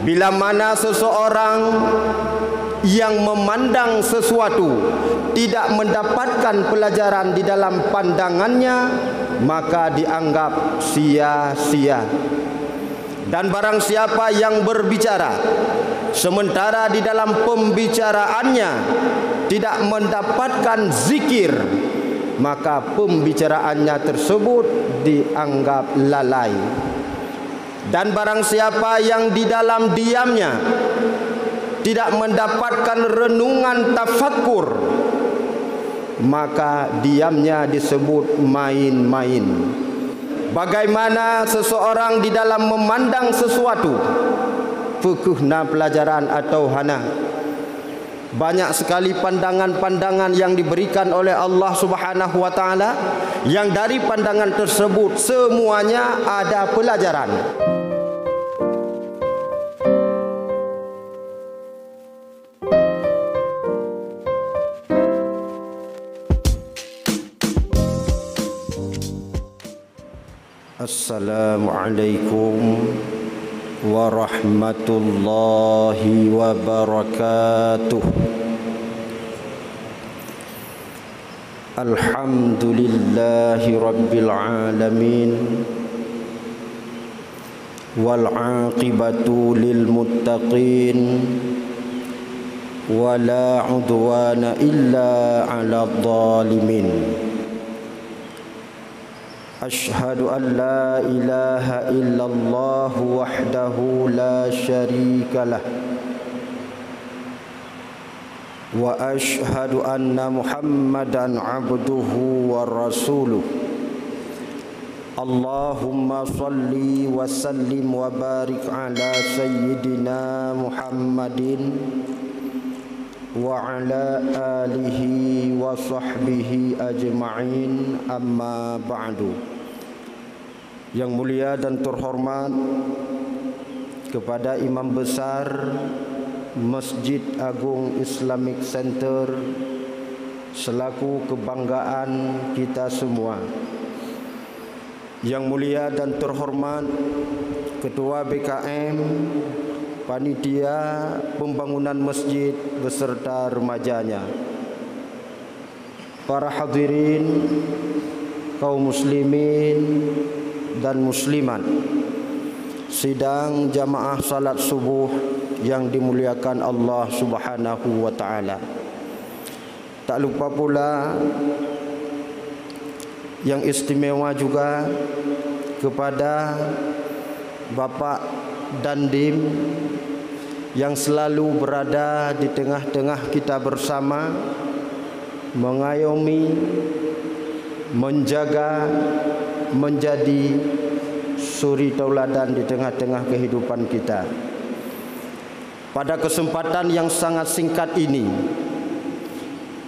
Bila mana seseorang yang memandang sesuatu tidak mendapatkan pelajaran di dalam pandangannya, maka dianggap sia-sia. Dan barang siapa yang berbicara sementara di dalam pembicaraannya tidak mendapatkan zikir, maka pembicaraannya tersebut dianggap lalai. Dan barang siapa yang di dalam diamnya tidak mendapatkan renungan tafakkur, maka diamnya disebut main-main. Bagaimana seseorang di dalam memandang sesuatu, fukuhna pelajaran atau hana. Banyak sekali pandangan-pandangan yang diberikan oleh Allah Subhanahu wa taala, yang dari pandangan tersebut semuanya ada pelajaran. Assalamualaikum warahmatullahi wabarakatuh. Alhamdulillahi rabbil alamin, wal aqibatu lil muttaqin, wala udwana illa 'alal zalimin. Ashhadu an la ilaha illallah wahdahu la syarika lah, wa ashhadu anna Muhammadan abduhu wa rasuluh. Allahumma salli wa sallim wa barik ala sayyidina Muhammadin wa ala alihi wa sahbihi ajma'in, amma ba'du. Yang mulia dan terhormat kepada Imam Besar Masjid Agung Islamic Center selaku kebanggaan kita semua. Yang mulia dan terhormat Ketua BKM, Panitia Pembangunan Masjid beserta remajanya, para hadirin kaum muslimin dan muslimat, sidang jamaah salat subuh yang dimuliakan Allah Subhanahu wa taala. Tak lupa pula yang istimewa juga kepada Bapak Dandim yang selalu berada di tengah-tengah kita bersama, mengayomi, menjaga, menjadi suri tauladan di tengah-tengah kehidupan kita. Pada kesempatan yang sangat singkat ini,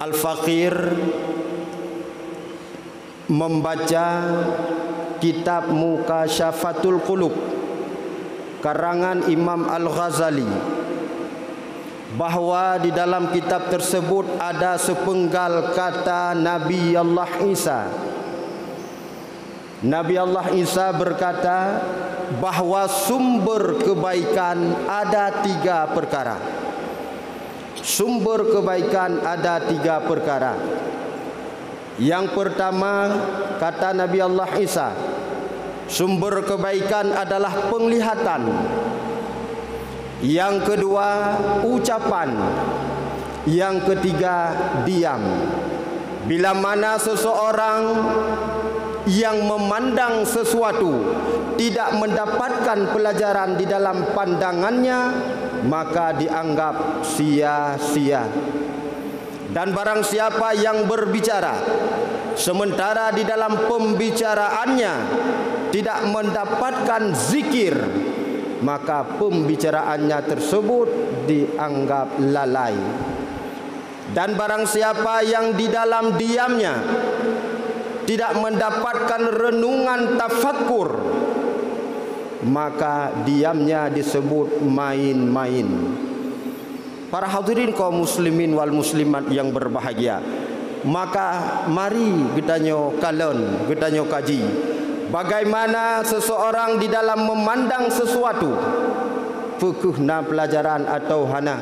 Al-Faqir membaca kitab Mukasyafatul Qulub karangan Imam Al-Ghazali, bahwa di dalam kitab tersebut ada sepenggal kata Nabi Allah Isa. Nabi Allah Isa berkata bahwa sumber kebaikan ada 3 perkara. Sumber kebaikan ada 3 perkara. Yang pertama, kata Nabi Allah Isa, sumber kebaikan adalah penglihatan. Yang kedua, ucapan. Yang ketiga, diam. Bila mana seseorang yang memandang sesuatu tidak mendapatkan pelajaran di dalam pandangannya, maka dianggap sia-sia. Dan barang siapa yang berbicara sementara di dalam pembicaraannya tidak mendapatkan zikir, maka pembicaraannya tersebut dianggap lalai. Dan barang siapa yang di dalam diamnya tidak mendapatkan renungan tafakkur, maka diamnya disebut main-main. Para hadirin kaum muslimin wal muslimat yang berbahagia, maka mari kita kalon, kita kaji bagaimana seseorang di dalam memandang sesuatu, fikih na pelajaran atau hana.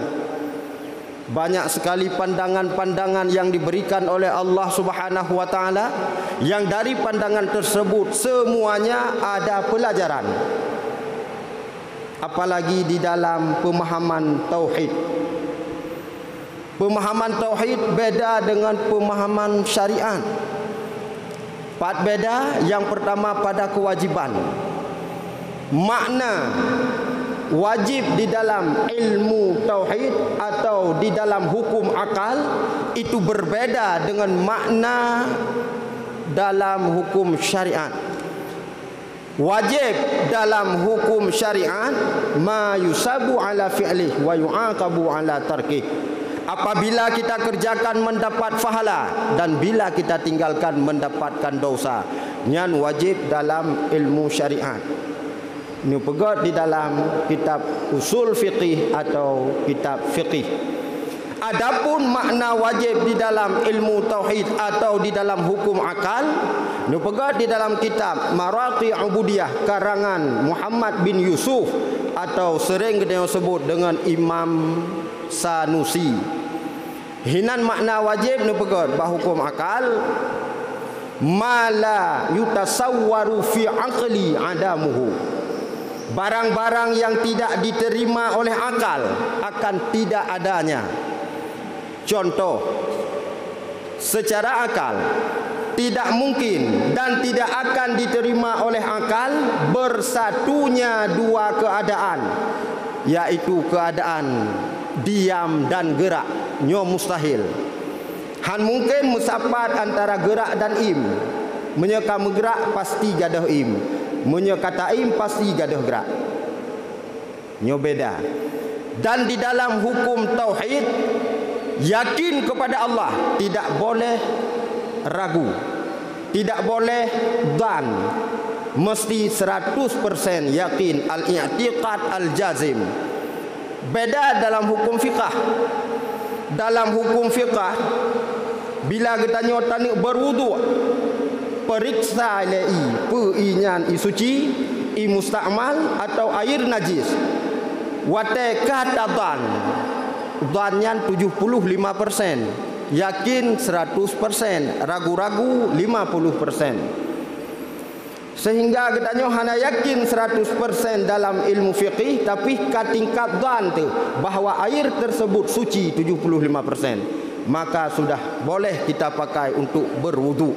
Banyak sekali pandangan-pandangan yang diberikan oleh Allah Subhanahu wa taala, yang dari pandangan tersebut semuanya ada pelajaran. Apalagi di dalam pemahaman tauhid. Pemahaman tauhid beda dengan pemahaman syariat. Empat beda. Yang pertama pada kewajiban. Makna wajib di dalam ilmu tauhid atau di dalam hukum akal itu berbeda dengan makna dalam hukum syariat. Wajib dalam hukum syariat ma yusabu ala fi'lih wa yu'aqabu ala tarkih. Apabila kita kerjakan mendapat pahala, dan bila kita tinggalkan mendapatkan dosa. Yang wajib dalam ilmu syariat. Ini pegat di dalam kitab usul fiqih atau kitab fiqih. Adapun makna wajib di dalam ilmu tauhid atau di dalam hukum akal, ini pegat di dalam kitab Maraqi Ubudiyah karangan Muhammad bin Yusuf atau sering kita sebut dengan Imam Sanusi. Hinan makna wajib ni pegat bah hukum akal mala yutasawwaru fi aqli adamuhu. Barang-barang yang tidak diterima oleh akal akan tidak adanya. Contoh, secara akal tidak mungkin dan tidak akan diterima oleh akal bersatunya dua keadaan, yaitu keadaan diam dan gerak. Nyo mustahil. Han mungkin musapat antara gerak dan im. Menyeka gerak pasti gadah im. Menyeka im pasti gadah gerak. Nyo beda. Dan di dalam hukum tauhid, yakin kepada Allah tidak boleh ragu, tidak boleh dhan, mesti 100% yakin, al-i'tiqad al-jazim. Beda dalam hukum fiqah. Dalam hukum fiqah, bila kita nyotani berwudu, periksa lei peinyan isuci, i musta'mal atau air najis. Wate kata dhan. Dhanyan 75%, yakin 100%, ragu-ragu 50%. Sehingga katanya hanya yakin 100% dalam ilmu fiqih, tapi tingkat dhan tu bahawa air tersebut suci 75%, maka sudah boleh kita pakai untuk berwudu.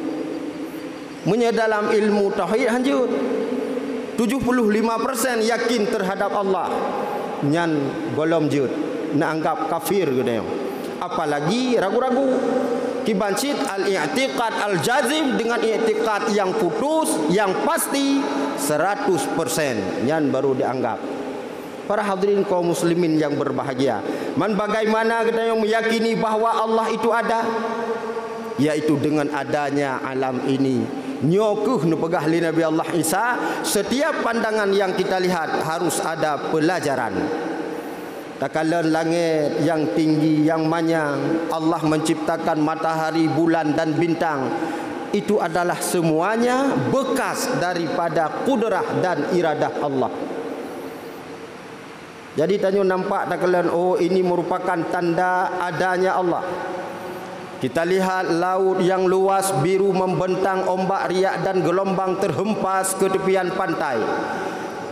Munya dalam ilmu tauhid hanjut 75% yakin terhadap Allah, nyan golom jut nak anggap kafir gitu. Apalagi ragu-ragu. Kibancit al-i'tiqad al-jazim dengan i'tiqad yang putus, yang pasti 100%, yang baru dianggap. Para hadirin kaum muslimin yang berbahagia, bagaimana kita yang meyakini bahawa Allah itu ada, yaitu dengan adanya alam ini. Nyokuh nupegah li Nabi Allah Isa, setiap pandangan yang kita lihat harus ada pelajaran. Takalan langit yang tinggi, yang manyang, Allah menciptakan matahari, bulan dan bintang. Itu adalah semuanya bekas daripada kudrah dan iradah Allah. Jadi tanya nampak takalan, oh ini merupakan tanda adanya Allah. Kita lihat laut yang luas biru membentang, ombak riak dan gelombang terhempas ke tepian pantai.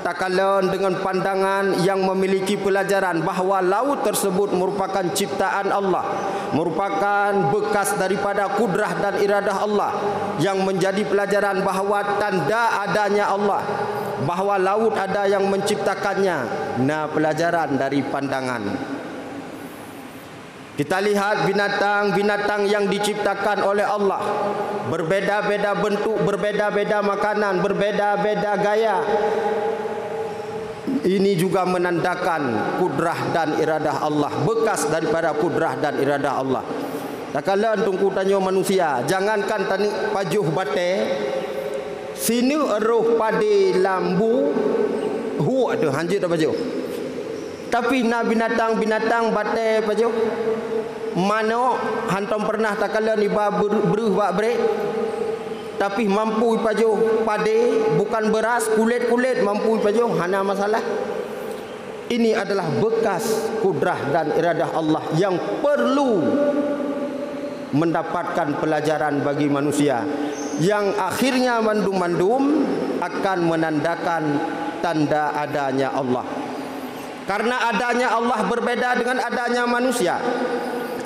Takalan dengan pandangan yang memiliki pelajaran bahawa laut tersebut merupakan ciptaan Allah, merupakan bekas daripada kudrah dan iradah Allah, yang menjadi pelajaran bahawa tanda adanya Allah, bahawa laut ada yang menciptakannya. Nah, pelajaran dari pandangan. Kita lihat binatang-binatang yang diciptakan oleh Allah, berbeda-beda bentuk, berbeda-beda makanan, berbeda-beda gaya. Ini juga menandakan kudrah dan iradah Allah, bekas daripada kudrah dan iradah Allah. Tak kala tungku tanya manusia, jangankan tani pajuh bate, sini eruh padi lambu, hu ada hanjit apa pajuh. Tapi na binatang-binatang bate pajuh, mana hantam pernah tak kala ni beruh bak brek. Tapi mampu pajuh pade, bukan beras, kulit-kulit mampu pajuh, hana masalah. Ini adalah bekas kudrah dan iradah Allah yang perlu mendapatkan pelajaran bagi manusia, yang akhirnya mandum-mandum akan menandakan tanda adanya Allah. Karena adanya Allah berbeda dengan adanya manusia.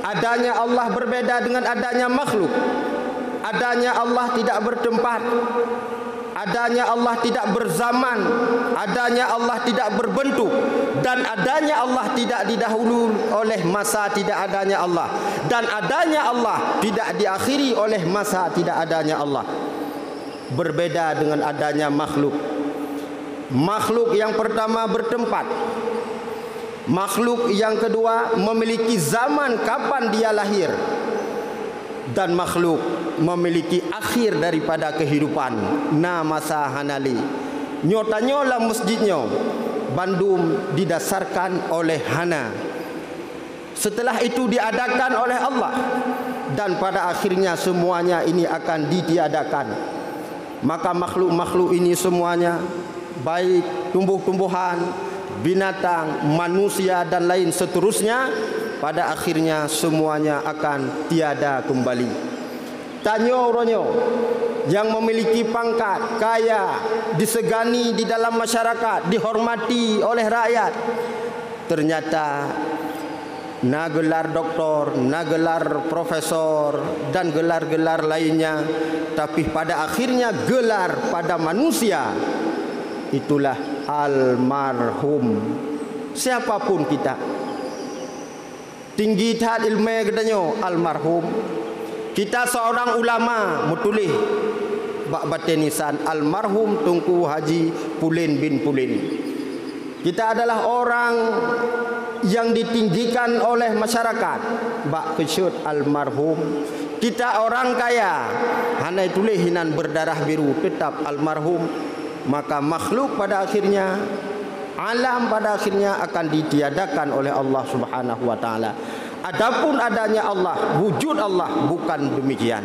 Adanya Allah berbeda dengan adanya makhluk. Adanya Allah tidak bertempat. Adanya Allah tidak berzaman. Adanya Allah tidak berbentuk. Dan adanya Allah tidak didahului oleh masa tidak adanya Allah. Dan adanya Allah tidak diakhiri oleh masa tidak adanya Allah. Berbeda dengan adanya makhluk. Makhluk yang pertama bertempat. Makhluk yang kedua memiliki zaman kapan dia lahir. Dan makhluk memiliki akhir daripada kehidupan. Na masa hanali. Nyotanya lah masjidnya Bandung didasarkan oleh Hana. Setelah itu diadakan oleh Allah. Dan pada akhirnya semuanya ini akan ditiadakan. Maka makhluk-makhluk ini semuanya, baik tumbuh-tumbuhan, binatang, manusia dan lain seterusnya, pada akhirnya semuanya akan tiada kembali. Tanya orangnya yang memiliki pangkat, kaya, disegani di dalam masyarakat, dihormati oleh rakyat, ternyata na gelar doktor, na gelar profesor dan gelar-gelar lainnya, tapi pada akhirnya gelar pada manusia itulah almarhum. Siapapun kita, tinggi tahap ilmu katanya almarhum. Kita seorang ulama mutulih bak batenisan almarhum Tunku Haji Pulin bin Pulin. Kita adalah orang yang ditinggikan oleh masyarakat, bak kesyut almarhum. Kita orang kaya, hanai tulis hinan berdarah biru, tetap almarhum. Maka makhluk pada akhirnya, alam pada akhirnya akan ditiadakan oleh Allah Subhanahu wa taala. Adapun adanya Allah, wujud Allah bukan demikian.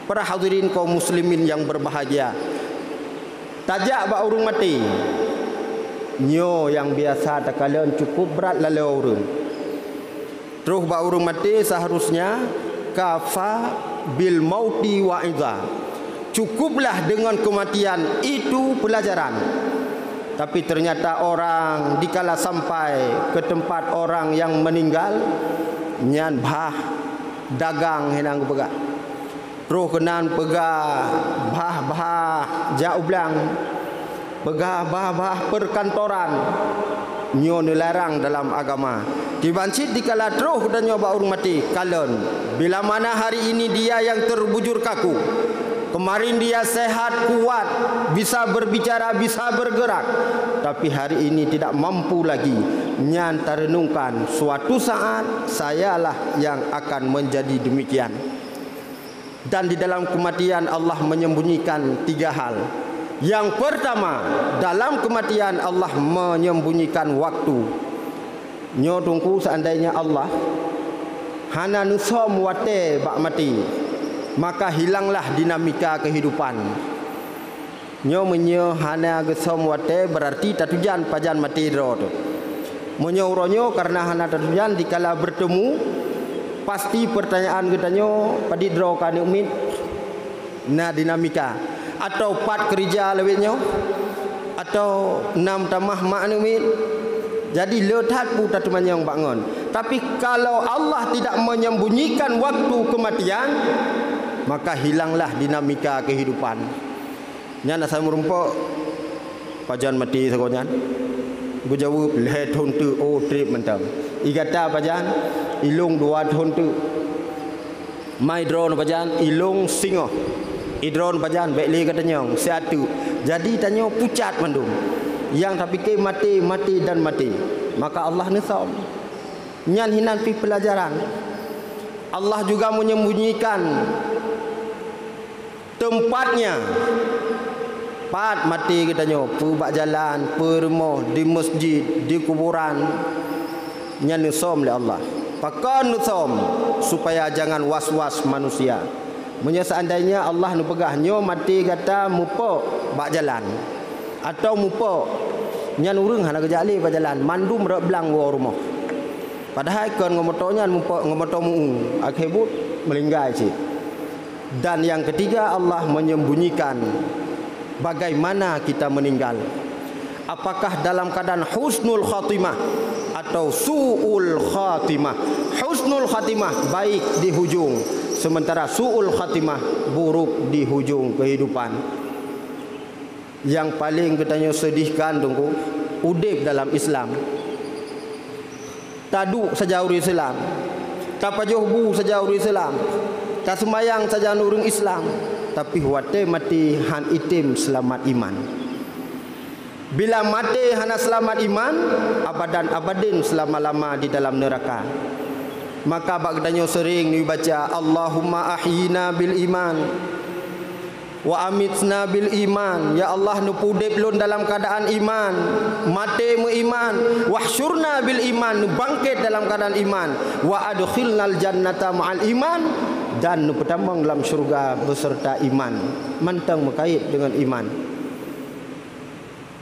Para hadirin kaum muslimin yang berbahagia, tajak bak urung mati. Nyo yang biasa takalan cukup berat lalu urung. Terus bak urung mati seharusnya kafa bil mauti wa'idha. Cukuplah dengan kematian itu pelajaran. Tapi ternyata orang dikala sampai ke tempat orang yang meninggal, nyan bah dagang henang pegah. Terus kenan pegah bah jauh belang. Pegah bah perkantoran. Nyo dilarang dalam agama. Dibancit dikala terus dan nyoba urung mati kalon. Bila mana hari ini dia yang terbujur kaku, kemarin dia sehat, kuat, bisa berbicara, bisa bergerak, tapi hari ini tidak mampu lagi. Nyan terenungkan, suatu saat sayalah yang akan menjadi demikian. Dan di dalam kematian Allah menyembunyikan 3 hal. Yang pertama, dalam kematian Allah menyembunyikan waktu. Nyo tungku seandainya Allah hana nusom wate bak mati, maka hilanglah dinamika kehidupan. Nyo menyo hana gesom wate berarti tatujan pajan mati dro tu. Menyo uronyo karena hana tatujan dikala bertemu pasti pertanyaan getanyo padi dro kan umit. Na dinamika atau 4 kerja lewetnyo atau 6 tamah mak umit. Jadi letat pu tatu manyong bangun. Tapi kalau Allah tidak menyembunyikan waktu kematian, maka hilanglah dinamika kehidupan. Nyan asal merumpok pajan mati sakonyan. Gu jawab le thon tu o trip mentam. Igata pajan ilung 2 thon tu. Mai drone pajan ilung singo. Idron pajan bekli katanya satu. Jadi tanya pucat mandum. Yang tapi ke mati dan mati. Maka Allah nisam. Nyan hinan pi pelajaran. Allah juga menyembunyikan tempatnya. Pat mati katanya, pubak jalan, permo, di masjid, di kuburan. Nyan nisam oleh Allah. Pakan nisam supaya jangan was-was manusia. Menye seandainya Allah nu pegah nyo mati kata mupo bak jalan atau mupo nyan urang hana gejali berjalan mandum rek belang wa rumah. Padahal kon ngomotonya ngomotomu akhebut melinggai cik. Dan yang ketiga Allah menyembunyikan bagaimana kita meninggal. Apakah dalam keadaan husnul khatimah atau su'ul khatimah. Husnul khatimah baik di hujung, sementara su'ul khatimah buruk di hujung kehidupan. Yang paling katanya sedihkan tunggu udip dalam Islam. Taduk saja urus Islam, tak pajohbu saja urus Islam, tak sembayang saja nurung Islam, tapi wate mati han itim selamat iman. Bila mati hana selamat iman, abadan abadin selama-lama di dalam neraka. Maka bagdanyo sering dibaca Allahumma ahyina bil iman wa amitna bil iman. Ya Allah nupudip lun dalam keadaan iman, mati mu iman, wahsyurna bil iman, bangkit dalam keadaan iman, wa adkhilnal jannata ma'al iman, dan nupetambang dalam syurga beserta iman. Mantang berkait dengan iman.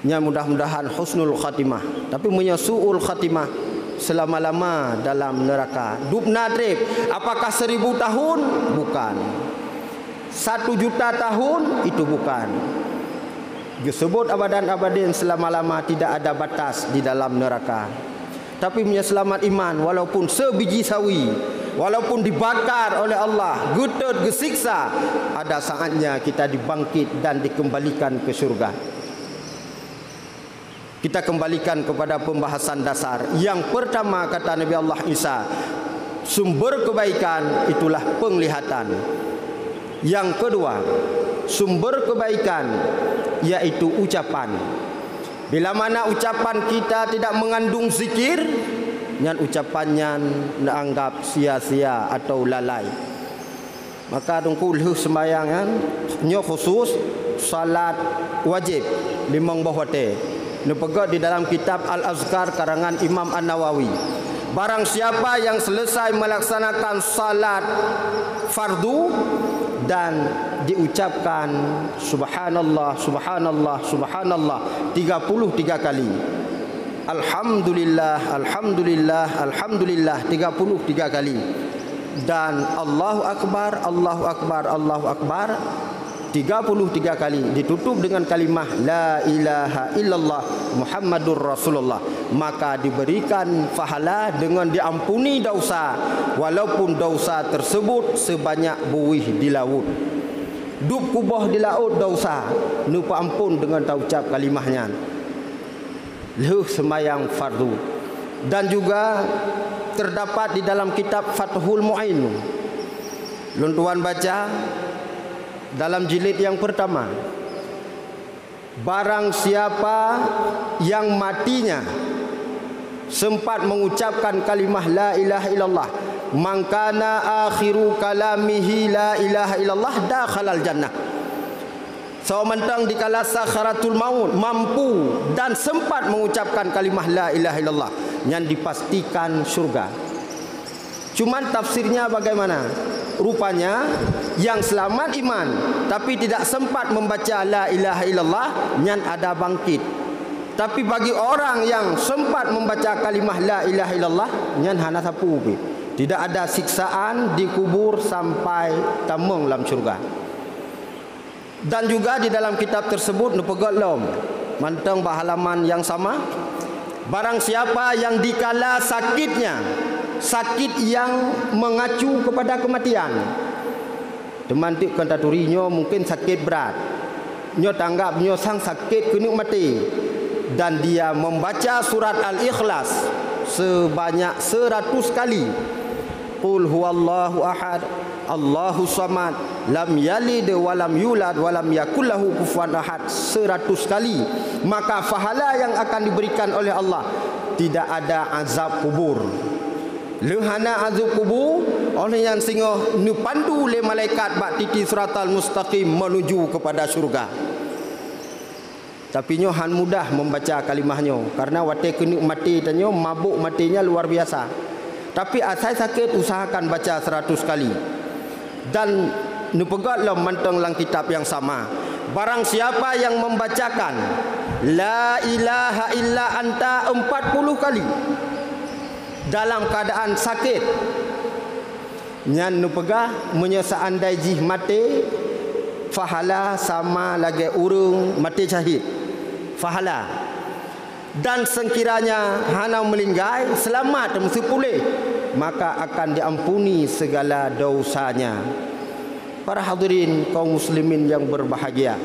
Nya mudah-mudahan husnul khatimah, tapi punya su'ul khatimah selama-lama dalam neraka. Dubna trip, apakah 1000 tahun? Bukan. 1.000.000 tahun? Itu bukan. Disebut abadan abadin selama-lama, tidak ada batas di dalam neraka. Tapi punya selamat iman, walaupun sebiji sawi, walaupun dibakar oleh Allah, getut gesiksa, ada saatnya kita dibangkit dan dikembalikan ke surga. Kita kembalikan kepada pembahasan dasar. Yang pertama kata Nabi Allah Isa, sumber kebaikan itulah penglihatan. Yang kedua, sumber kebaikan yaitu ucapan. Bila mana ucapan kita tidak mengandung zikir, nyan ucapannya dianggap sia-sia atau lalai. Maka tunggu leh sembayangan nyo khusus salat wajib 5 bahwate. Dipegat di dalam kitab Al-Azkar karangan Imam An-Nawawi. Barang siapa yang selesai melaksanakan salat fardu dan diucapkan subhanallah subhanallah subhanallah 33 kali, alhamdulillah alhamdulillah alhamdulillah 33 kali, dan Allahu akbar Allahu akbar Allahu akbar 33 kali, ditutup dengan kalimah la ilaha illallah Muhammadur Rasulullah, maka diberikan pahala dengan diampuni dosa, walaupun dosa tersebut sebanyak buih di laut. Dub kubah di laut dosa, lupa ampun dengan ucap kalimahnya. Leh sembahyang fardu. Dan juga terdapat di dalam kitab Fathul Mu'in. Luntuan baca dalam jilid yang pertama, barang siapa yang matinya sempat mengucapkan kalimah la ilaha illallah, mangkana akhiru kalamihi la ilaha illallah dakhalal jannah. So mentang dikala sakharatul maut mampu dan sempat mengucapkan kalimah la ilaha illallah, yang dipastikan surga. Cuman tafsirnya bagaimana? Rupanya yang selamat iman tapi tidak sempat membaca la ilaha illallah, nyan ada bangkit. Tapi bagi orang yang sempat membaca kalimah la ilaha illallah, nyan hana sapu. Tidak ada siksaan di kubur sampai tamung dalam syurga. Dan juga di dalam kitab tersebut nupegot lom manteng halaman yang sama, barang siapa yang dikala sakitnya, sakit yang mengacu kepada kematian, teman tik kantaturinya mungkin sakit berat, nyo tanggap nyo sang sakit kena mati, dan dia membaca surat Al-Ikhlas sebanyak 100 kali, Qul huwallahu ahad Allahu samad lam yalid wa lam yulad wa lam yakul lahu kufuwan ahad 100 kali, maka pahala yang akan diberikan oleh Allah tidak ada azab kubur. Lehana azab kubur oleh yang singo nupandu le malaikat bak titi suratal mustaqim menuju kepada surga. Tapi nyo han mudah membaca kalimahnya karena wate kena mati tanyo mabuk matinya luar biasa. Tapi asai sakit usahakan baca 100 kali. Dan nupegatlah manteng lang kitab yang sama, barang siapa yang membacakan la ilaha illa anta 40 kali dalam keadaan sakit. Nyan nu pegah menyesa andai jih mati fahala sama lagi urung mati syahid fahala. Dan sekiranya hana melinggai selamat mesti pulih, maka akan diampuni segala dosanya. Para hadirin kaum muslimin yang berbahagia,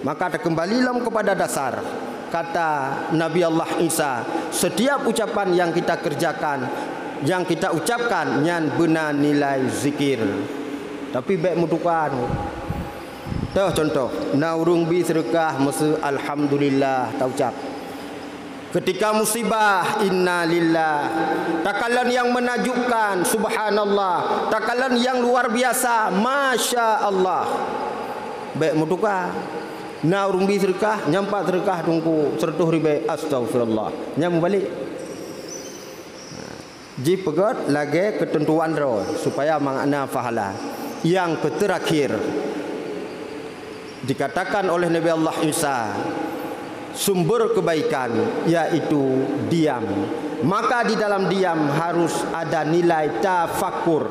maka kembalilah kepada dasar kata Nabi Allah Isa, setiap ucapan yang kita kerjakan, yang kita ucapkan nyan benar nilai zikir. Tapi baik mutukan. Tahu contoh, na urung bi sedekah mesti alhamdulillah tak ucap. Ketika musibah inna lillah, takalan yang menakjubkan subhanallah, takalan yang luar biasa masya Allah. Baik mutuka na urung bi sedekah nyampak sedekah tungku 100 ribu astagfirullah nyam balik. Ji pegot lagi ketentuan ro supaya makna fahala. Yang terakhir dikatakan oleh Nabi Allah Isa, sumber kebaikan yaitu diam. Maka di dalam diam harus ada nilai tafakkur.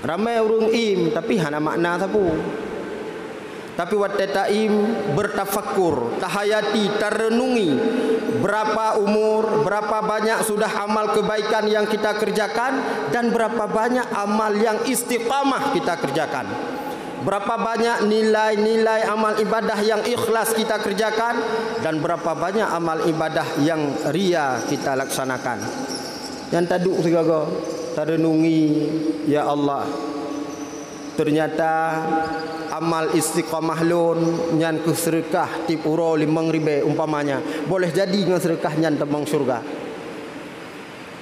Ramai urung im tapi hana makna sapu. Tapi waktu taim bertafakkur, tahayati, terrenungi berapa umur, berapa banyak sudah amal kebaikan yang kita kerjakan, dan berapa banyak amal yang istiqamah kita kerjakan. Berapa banyak nilai-nilai amal ibadah yang ikhlas kita kerjakan, dan berapa banyak amal ibadah yang ria kita laksanakan. Yang taduk segala terenungi, ya Allah, ternyata amal istiqamah lun nyan ke sedekah tip uro 5.000 umpamanya boleh jadi dengan sedekah nyan tembang surga.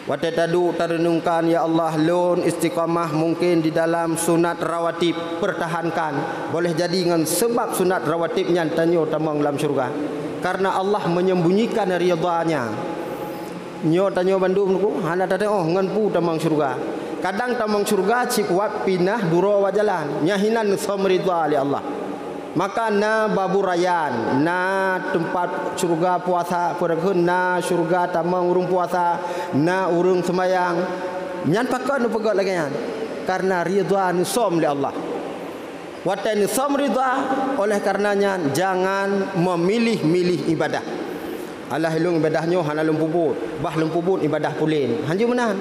Waktu tadu terenungkan, ya Allah, lun istiqamah mungkin di dalam sunat rawatib, pertahankan. Boleh jadi dengan sebab sunat rawatib nyan tanyo tembang dalam surga. Karena Allah menyembunyikan ridha-Nya. Nyo tanyo bandum nuku hana tade oh ngan pu tembang surga. Kadang tamang surga cik wat pinah duro wajalan nyahinan somridha li Allah. Maka na babu rayan, na tempat surga puasa perkeun, na surga tamang urung puasa, na urung semayang nyan pakon pegot lagi nyan. Karena ridha ni som li Allah. Wata ni somridha, oleh karenanya jangan memilih-milih ibadah. Allah hilung ibadahnya hana lempubut, bah lempubut ibadah pulin. Hanju menan.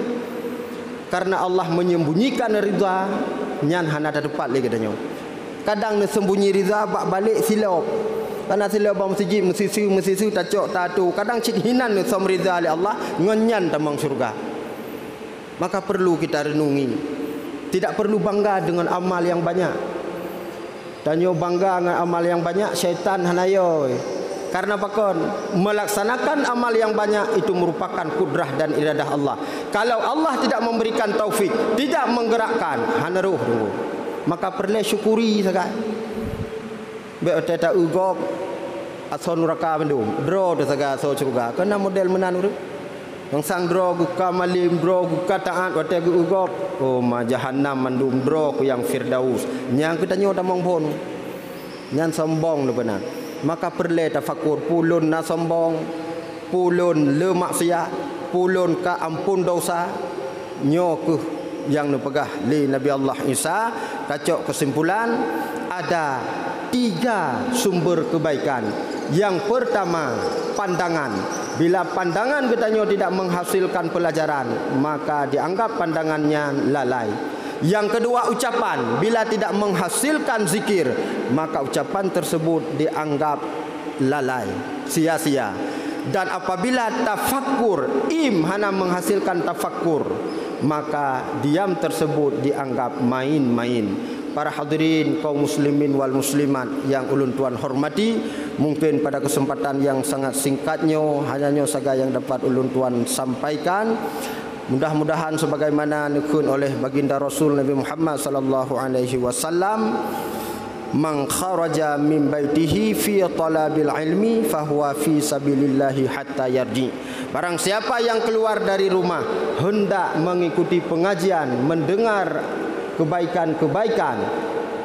Karena Allah menyembunyikan ridha nyan hana ada tepat lagi katanya. Kadang ni sembunyi ridha bak balik silap. Karena silap bang mesti siu tacok tatu. Kadang cik hinan ni som ridha li Allah ngenyan tamang surga. Maka perlu kita renungi. Tidak perlu bangga dengan amal yang banyak. Tanyo bangga dengan amal yang banyak syaitan hanayoy. Karena pakon melaksanakan amal yang banyak itu merupakan kudrah dan iradah Allah. Kalau Allah tidak memberikan taufik, tidak menggerakkan, hana ruh dulu. Maka perlu syukuri sangat. Be tak ugop ason neraka bendum. Dro tu saga so surga. Kena model menan urip. Yang sang dro guka malim, dro guka taat wate ugop. Oh ma jahannam mandum dro ku yang firdaus. Nyang kita nyo tamong pon. Nyan sombong lu benar. Maka perlu tafakur pulun na sombong, pulun le maksiat, pulun ka ampun dosa, nyokuh yang nepegah li Nabi Allah Isa. Kacok kesimpulan, ada 3 sumber kebaikan. Yang pertama, pandangan. Bila pandangan katanya tidak menghasilkan pelajaran, maka dianggap pandangannya lalai. Yang kedua, ucapan. Bila tidak menghasilkan zikir, maka ucapan tersebut dianggap lalai, sia-sia. Dan apabila tafakkur, hana menghasilkan tafakkur, maka diam tersebut dianggap main-main. Para hadirin kaum muslimin wal muslimat yang ulun tuan hormati, mungkin pada kesempatan yang sangat singkatnya hanya saja yang dapat ulun tuan sampaikan. Mudah-mudahan sebagaimana nukun oleh baginda Rasul Nabi Muhammad sallallahu alaihi wasallam, man kharaja min baitihi fi talabil ilmi fahuwa fi sabilillahi hatta yarji. Barang siapa yang keluar dari rumah hendak mengikuti pengajian, mendengar kebaikan-kebaikan,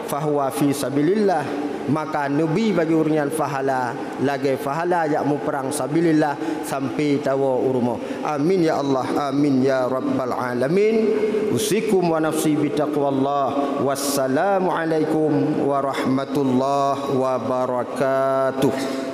fahuwa fi sabilillah, maka nabi bagi urian fahala lagi fahala yak mu perang sabilillah sampai tawa urumo. Amin ya Allah, amin ya rabbal alamin. Usikum wa nafsi bi taqwallah. Wassalamu alaikum warahmatullahi wabarakatuh.